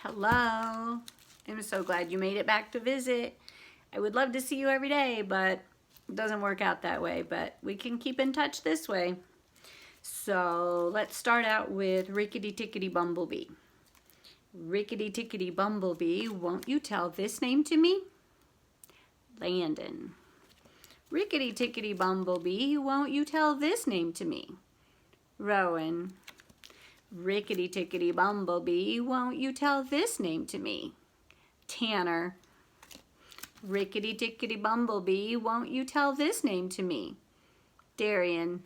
Hello. I'm so glad you made it back to visit. I would love to see you every day, but it doesn't work out that way. But we can keep in touch this way. So let's start out with Rickety Tickety Bumblebee. Rickety Tickety Bumblebee, won't you tell this name to me? Landon. Rickety Tickety Bumblebee, won't you tell this name to me? Rowan. Rickety Tickety Bumblebee, won't you tell this name to me? Tanner. Rickety Tickety Bumblebee, won't you tell this name to me? Darian.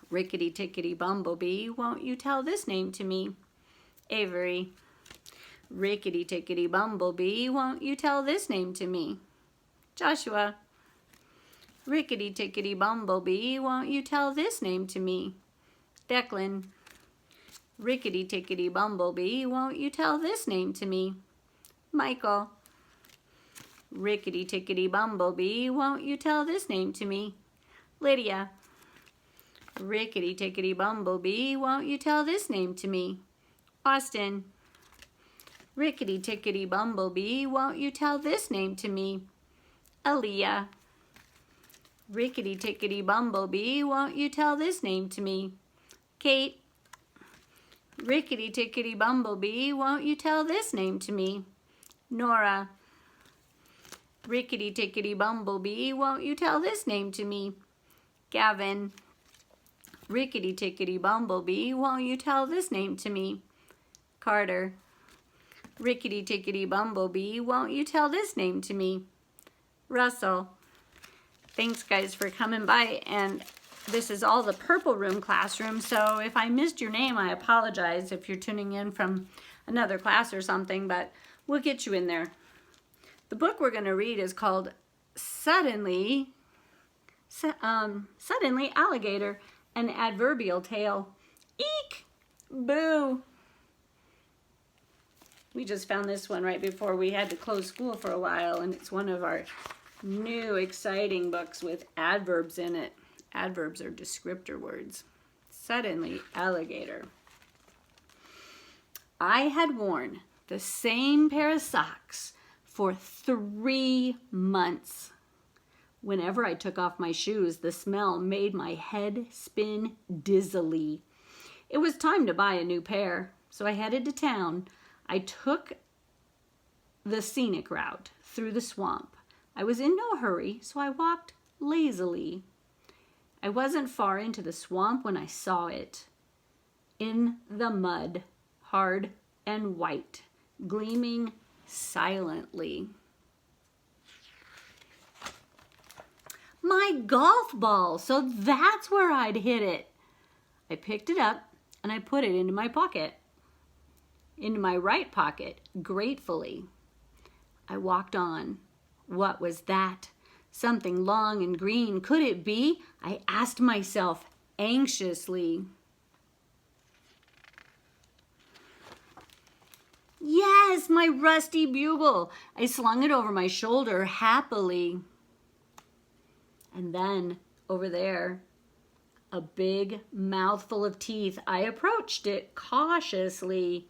Rickety Tickety Bumblebee, won't you tell this name to me? Avery. Rickety Tickety Bumblebee, won't you tell this name to me? Joshua. Rickety Tickety Bumblebee, won't you tell this name to me? Declan. Rickety Tickety Bumblebee, won't you tell this name to me? Michael. Rickety Tickety Bumblebee, won't you tell this name to me? Lydia. Rickety Tickety Bumblebee, won't you tell this name to me? Austin. Rickety Tickety Bumblebee, won't you tell this name to me? Aaliyah. Rickety Tickety Bumblebee, won't you tell this name to me? Kate. Rickety Tickety Bumblebee, won't you tell this name to me? Nora. Rickety Tickety Bumblebee, won't you tell this name to me? Gavin. Rickety Tickety Bumblebee, won't you tell this name to me? Carter. Rickety Tickety Bumblebee, won't you tell this name to me? Russell. Thanks guys for coming by, and this is all the Purple Room classroom, so if I missed your name, I apologize if you're tuning in from another class or something, but we'll get you in there. The book we're going to read is called Suddenly Alligator, an Adverbial Tale. Eek! Boo! We just found this one right before we had to close school for a while, and it's one of our new exciting books with adverbs in it. Adverbs are descriptor words. Suddenly Alligator. I had worn the same pair of socks for 3 months. Whenever I took off my shoes, the smell made my head spin dizzily. It was time to buy a new pair, so I headed to town. I took the scenic route through the swamp. I was in no hurry, so I walked lazily. I wasn't far into the swamp when I saw it. In the mud, hard and white, gleaming silently. My golf ball, so that's where I'd hit it. I picked it up and I put it into my pocket. Into my right pocket, gratefully. I walked on. What was that? Something long and green. Could it be? I asked myself anxiously. Yes, my rusty bugle. I slung it over my shoulder happily. And then, over there, a big mouthful of teeth. I approached it cautiously.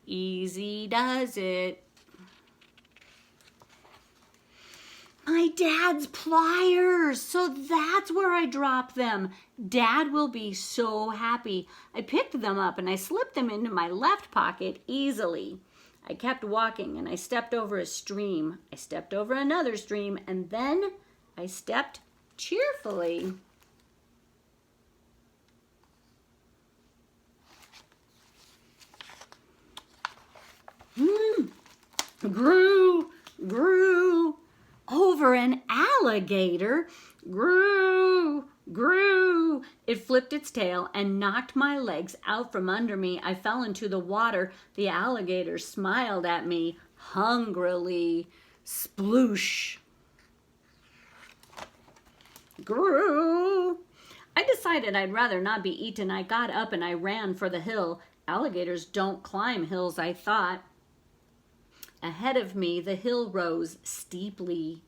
Easy does it. My dad's pliers, so that's where I dropped them. Dad will be so happy. I picked them up and I slipped them into my left pocket easily. I kept walking and I stepped over a stream. I stepped over another stream and then I stepped cheerfully. Grew over an alligator. Grew. It flipped its tail and knocked my legs out from under me. I fell into the water. The alligator smiled at me hungrily. Sploosh. Grew. I decided I'd rather not be eaten. I got up and I ran for the hill. Alligators don't climb hills, I thought. Ahead of me, the hill rose steeply.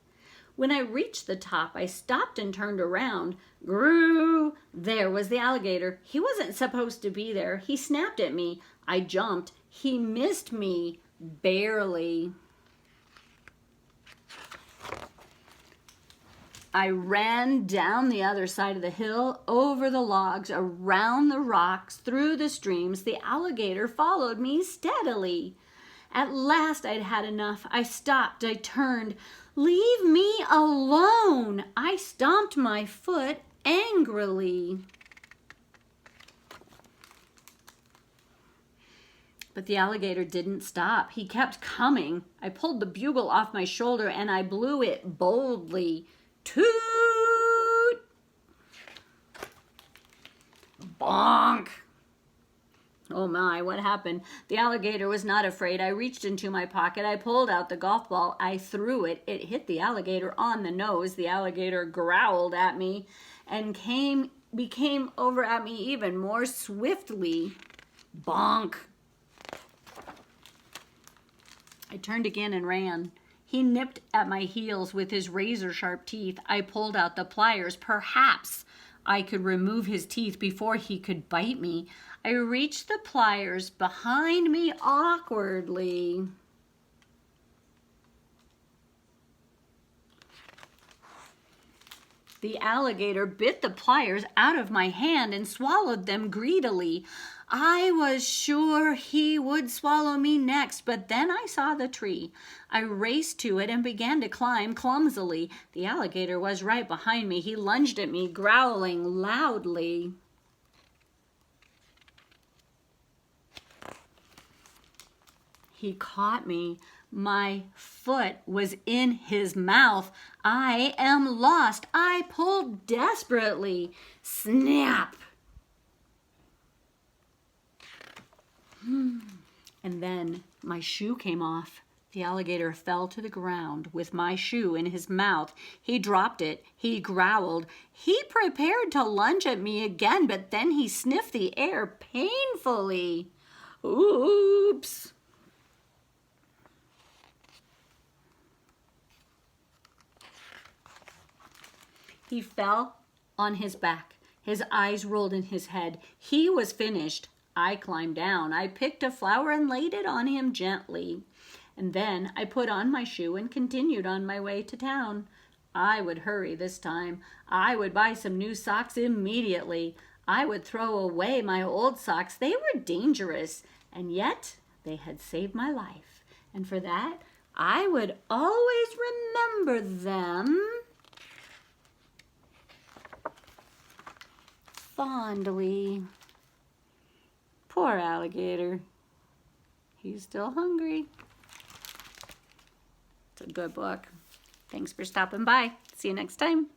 When I reached the top, I stopped and turned around. Grew! There was the alligator. He wasn't supposed to be there. He snapped at me. I jumped. He missed me. barely. I ran down the other side of the hill, over the logs, around the rocks, through the streams. The alligator followed me steadily. At last I'd had enough. I stopped. I turned. Leave me alone! I stomped my foot angrily. But the alligator didn't stop. He kept coming. I pulled the bugle off my shoulder and I blew it boldly. Toot! Bonk! Oh my, what happened? The alligator was not afraid. I reached into my pocket. I pulled out the golf ball. I threw it. It hit the alligator on the nose. The alligator growled at me and became over at me even more swiftly. Bonk! I turned again and ran. He nipped at my heels with his razor-sharp teeth. I pulled out the pliers. Perhaps I could remove his teeth before he could bite me. I reached the pliers behind me awkwardly. The alligator bit the pliers out of my hand and swallowed them greedily. I was sure he would swallow me next, but then I saw the tree. I raced to it and began to climb clumsily. The alligator was right behind me. He lunged at me, growling loudly. He caught me. My foot was in his mouth. I am lost. I pulled desperately. Snap! And then my shoe came off. The alligator fell to the ground with my shoe in his mouth. He dropped it. He growled. He prepared to lunge at me again, but then he sniffed the air painfully. Oops! He fell on his back. His eyes rolled in his head. He was finished. I climbed down. I picked a flower and laid it on him gently. And then I put on my shoe and continued on my way to town. I would hurry this time. I would buy some new socks immediately. I would throw away my old socks. They were dangerous, and yet they had saved my life. And for that, I would always remember them fondly. Poor alligator. He's still hungry. It's a good book. Thanks for stopping by. See you next time.